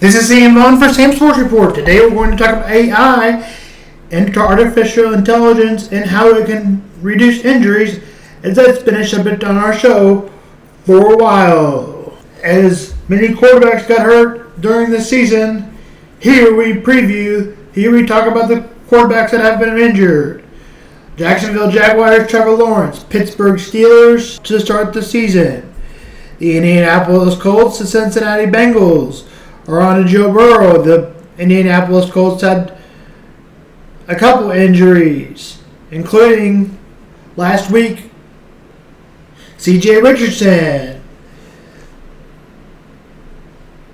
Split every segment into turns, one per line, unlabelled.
This is Sam Vaughn for Sam Sports Report. Today we're going to talk about AI and artificial intelligence and how it can reduce injuries, as that's been a subject on our show for a while. As many quarterbacks got hurt during the season, here we talk about the quarterbacks that have been injured. Jacksonville Jaguars, Trevor Lawrence. Pittsburgh Steelers to start the season. The Indianapolis Colts, the Cincinnati Bengals are on to Joe Burrow. The Indianapolis Colts had a couple injuries, including last week, C.J. Richardson.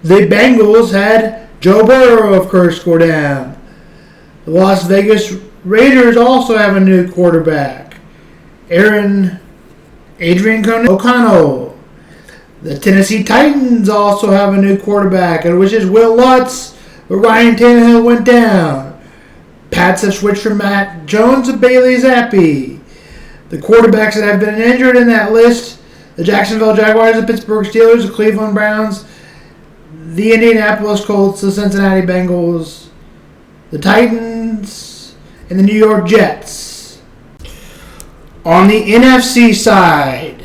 The Bengals had Joe Burrow, of course, go down. The Las Vegas Raiders also have a new quarterback, Adrian O'Connell. The Tennessee Titans also have a new quarterback, which is Will Lutz, but Ryan Tannehill went down. Pats have switched from Matt Jones to Bailey Zappi. The quarterbacks that have been injured in that list, the Jacksonville Jaguars, the Pittsburgh Steelers, the Cleveland Browns, the Indianapolis Colts, the Cincinnati Bengals, the Titans, and the New York Jets. On the NFC side,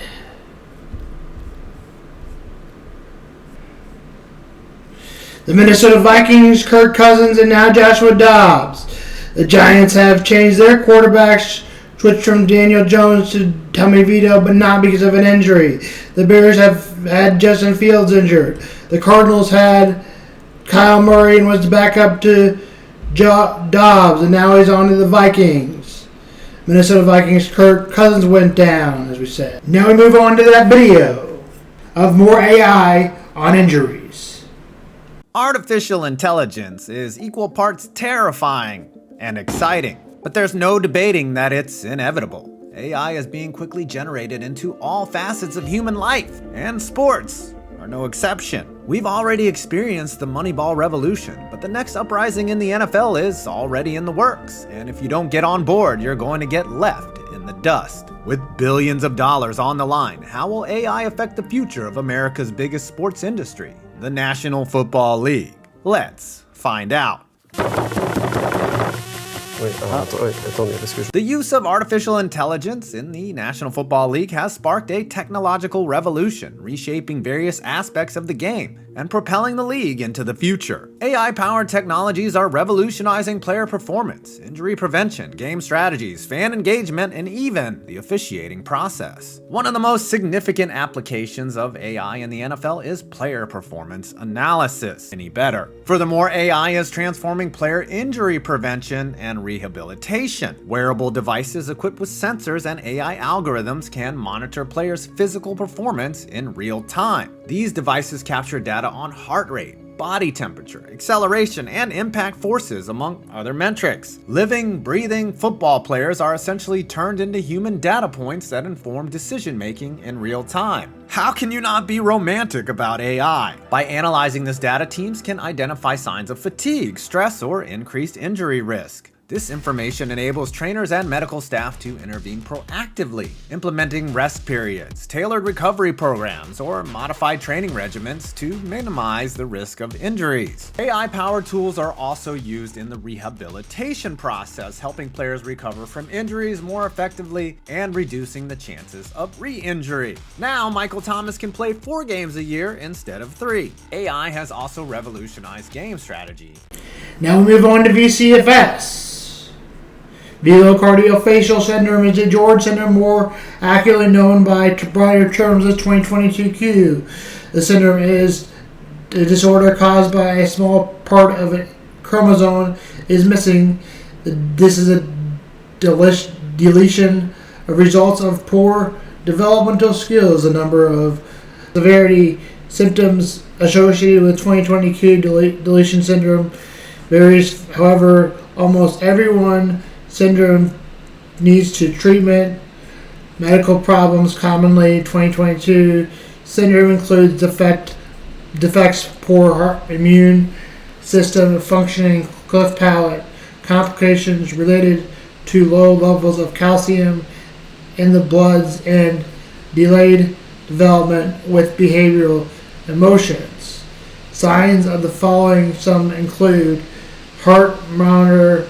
the Minnesota Vikings, Kirk Cousins, and now Joshua Dobbs. The Giants have changed their quarterbacks, switched from Daniel Jones to Tommy Vito, but not because of an injury. The Bears have had Justin Fields injured. The Cardinals had Kyle Murray and was the backup to Dobbs, and now he's on to the Vikings. Minnesota Vikings, Kirk Cousins went down, as we said. Now we move on to that video of more AI on injuries.
Artificial intelligence is equal parts terrifying and exciting, but there's no debating that it's inevitable. AI is being quickly generated into all facets of human life, and sports are no exception. We've already experienced the Moneyball revolution, but the next uprising in the NFL is already in the works, and if you don't get on board, you're going to get left in the dust. With billions of dollars on the line, how will AI affect the future of America's biggest sports industry, the National Football League? Let's find out. The use of artificial intelligence in the National Football League has sparked a technological revolution, reshaping various aspects of the game and propelling the league into the future. AI-powered technologies are revolutionizing player performance, injury prevention, game strategies, fan engagement, and even the officiating process. One of the most significant applications of AI in the NFL is player performance analysis. Any better? Furthermore, AI is transforming player injury prevention and rehabilitation. Wearable devices equipped with sensors and AI algorithms can monitor players' physical performance in real time. These devices capture data on heart rate, body temperature, acceleration, and impact forces, among other metrics. Living, breathing football players are essentially turned into human data points that inform decision-making in real time. How can you not be romantic about AI? By analyzing this data, teams can identify signs of fatigue, stress, or increased injury risk. This information enables trainers and medical staff to intervene proactively, implementing rest periods, tailored recovery programs, or modified training regimens to minimize the risk of injuries. AI-powered tools are also used in the rehabilitation process, helping players recover from injuries more effectively and reducing the chances of re-injury. Now, Michael Thomas can play 4 games a year instead of 3. AI has also revolutionized game strategy.
Now we move on to VCFS. Velocardiofacial syndrome is a George syndrome, more accurately known by prior terms as 2022Q. The syndrome is a disorder caused by a small part of a chromosome is missing. This is a deletion of results of poor developmental skills. The number of severity symptoms associated with 2022 deletion syndrome varies. However, almost everyone syndrome needs to treatment. Medical problems commonly 2022 syndrome includes defects, poor heart, immune system functioning, cleft palate, complications related to low levels of calcium in the bloods, and delayed development with behavioral emotions. Signs of the following some include heart monitor,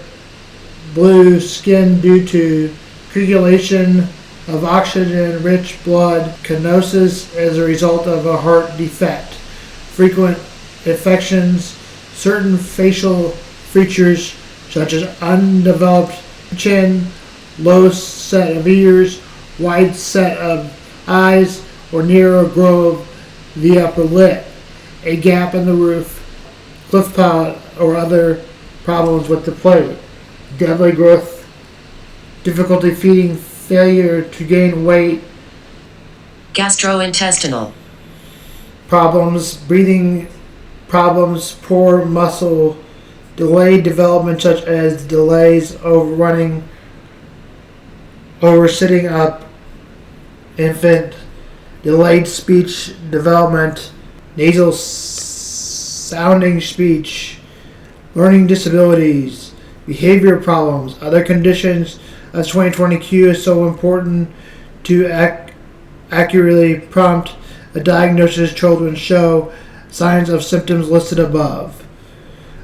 blue skin due to coagulation of oxygen-rich blood, kenosis as a result of a heart defect, frequent infections, certain facial features such as undeveloped chin, low set of ears, wide set of eyes, or narrow growth of the upper lip, a gap in the roof, cleft palate, or other problems with the plate, deadly growth, difficulty feeding, failure to gain weight,
gastrointestinal
problems, breathing problems, poor muscle, delayed development such as delays over sitting up, infant, delayed speech development, nasal sounding speech, learning disabilities, behavior problems, other conditions of 2020Q is so important to accurately prompt a diagnosis. Children show signs of symptoms listed above.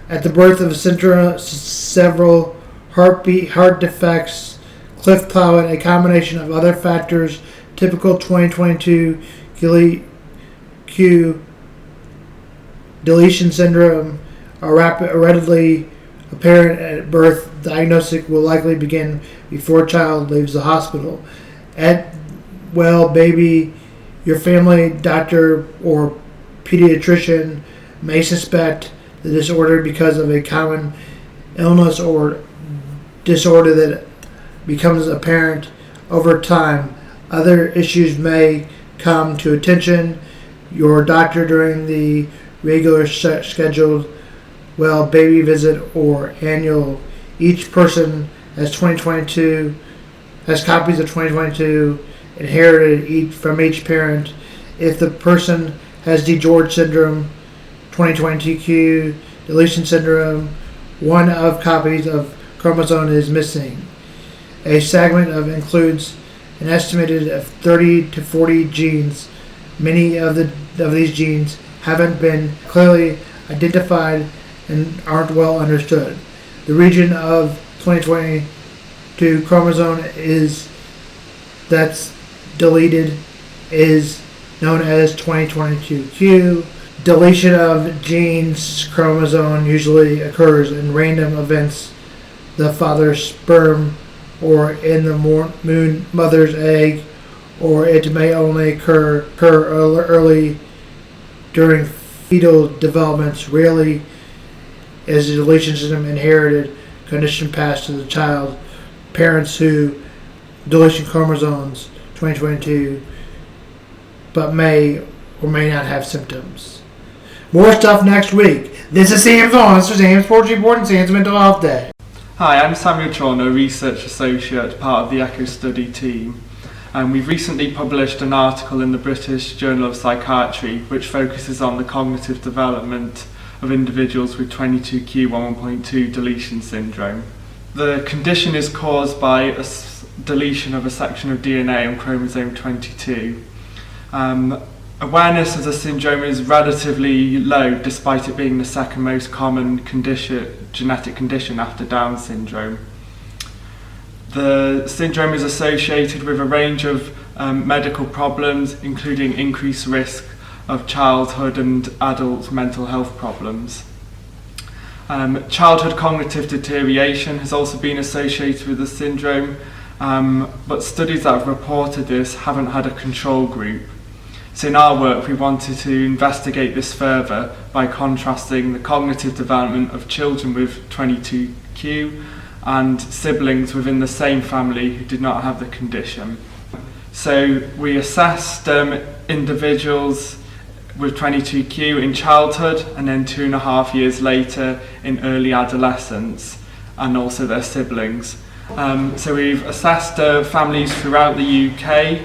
At the birth of several heart defects, cleft palate, a combination of other factors, typical 2022 Q deletion syndrome are readily apparent at birth. Diagnosis will likely begin before child leaves the hospital. Baby, your family doctor or pediatrician may suspect the disorder because of a common illness or disorder that becomes apparent over time. Other issues may come to attention your doctor during the regular scheduled baby visit or annual. Each person has copies of 2022 inherited from each parent. If the person has DiGeorge syndrome, 2022Q deletion syndrome, one of copies of chromosome is missing. A segment includes an estimated of 30 to 40 genes. Many of these genes haven't been clearly identified and aren't well understood. The region of 2022 chromosome that's deleted is known as 2022Q. Deletion of genes chromosome usually occurs in random events, the father's sperm or in the mother's egg, or it may only occur early during fetal development. Rarely is the deletion syndrome inherited condition passed to the child. Parents who deletion chromosomes 2022 but may or may not have symptoms. More stuff next week. This is Sam's On. This is Sam's Sports Report and Sam's Mental Health Day.
Hi, I'm Samuel Ch1, a research associate, part of the Echo Study team. We've recently published an article in the British Journal of Psychiatry which focuses on the cognitive development of individuals with 22q11.2 deletion syndrome. The condition is caused by a deletion of a section of DNA on chromosome 22. Awareness of the syndrome is relatively low, despite it being the second most common genetic condition after Down syndrome. The syndrome is associated with a range of medical problems, including increased risk of childhood and adult mental health problems. Childhood cognitive deterioration has also been associated with the syndrome, but studies that have reported this haven't had a control group. So in our work we wanted to investigate this further by contrasting the cognitive development of children with 22q and siblings within the same family who did not have the condition. So we assessed individuals with 22q in childhood and then 2.5 years later in early adolescence, and also their siblings. So we've assessed families throughout the UK.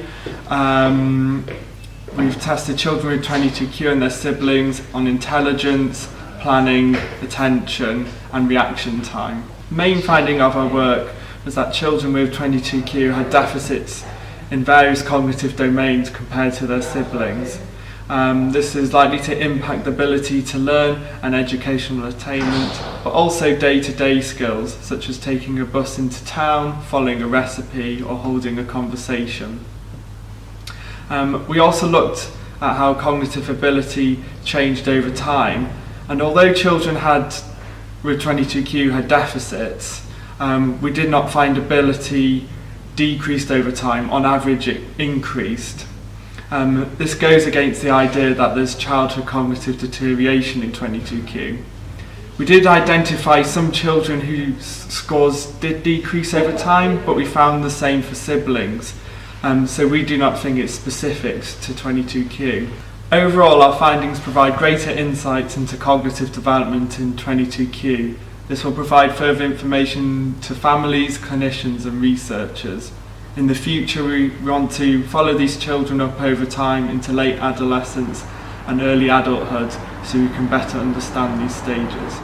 We've tested children with 22q and their siblings on intelligence, planning, attention and reaction time. Main finding of our work was that children with 22q had deficits in various cognitive domains compared to their siblings. This is likely to impact the ability to learn and educational attainment, but also day-to-day skills such as taking a bus into town, following a recipe, or holding a conversation. We also looked at how cognitive ability changed over time, and although children with 22q had deficits, we did not find ability decreased over time. On average, it increased. This goes against the idea that there's childhood cognitive deterioration in 22q. We did identify some children whose scores did decrease over time, but we found the same for siblings. So we do not think it's specific to 22q. Overall, our findings provide greater insights into cognitive development in 22q. This will provide further information to families, clinicians and researchers. In the future, we want to follow these children up over time into late adolescence and early adulthood so we can better understand these stages.